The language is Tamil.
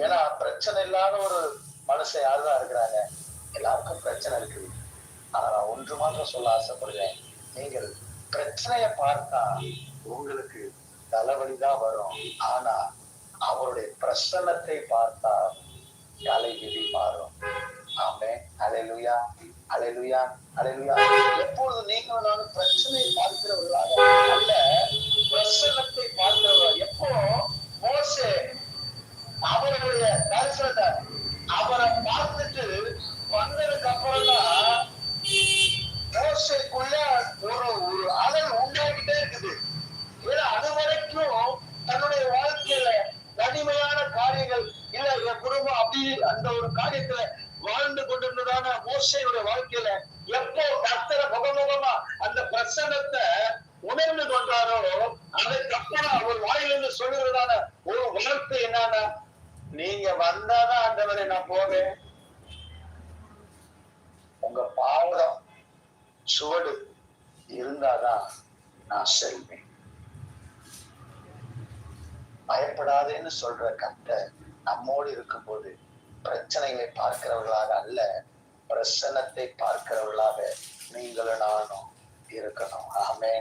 ஏன்னா பிரச்சனை இல்லாத ஒரு மனுஷன் யாருதான் இருக்கிறாங்க? எல்லாருக்கும் பிரச்சனை இருக்குது. ஆனா நான் ஒன்று மாத்திரம் சொல்ல ஆசைப்படுறேன். நீங்கள் பிரச்சனைய பார்த்தா உங்களுக்கு தலைவலிதான் வரும். ஆனா அவருடைய பிரசன்னத்தை பார்த்தா தலைவிதி மாறும். ஆமென். அல்லேலூயா, அல்லேலூயா, அல்லேலூயா. எப்பொழுது நீங்களும் நானும் பிரச்சனையை பார்க்கிறவர்களாக அல்ல, பிரசன்னத்தை பார்க்கிறவர்கள். எப்போ மோசே அவருடைய தரிசனத்தை அவரை பார்த்துட்டு வந்ததுக்கு அப்புறம் தான் மோசேக்குள்ள ஒரு ஒரு அனல் உண்டாகிட்டே இருக்குது. ஏன்னா அது வரைக்கும் தன்னுடைய வாழ்க்கையில தனிமையான காரியங்கள் இல்ல, என் குடும்பம் அப்படி அந்த ஒரு காரியத்துல வாழ்ந்து கொண்டிருந்ததான மோசேயுடைய வாழ்க்கையில எப்போ கர்த்தரை முகமுகமா அந்த பிரசன்னத்தை உணர்ந்து கொண்டாரோ, அதுக்கப்புறம் அவர் வாயிலிருந்து சொல்லுகிறதான ஒரு வார்த்தை என்னன்னா, நீங்க வந்தாதான் ஆண்டவரே நான் போவேன். உங்க பாவம் சுவடு இருந்தாதான் நான் செல்வேன். பயப்படாதேன்னு சொல்ற கர்த்தர் நம்மோடு இருக்கும்போது பிரச்சனைகளை பார்க்கிறவர்களாக அல்ல, பிரசன்னத்தை பார்க்கிறவர்களாக நீங்களும் நானும் இருக்கணும். ஆமென்.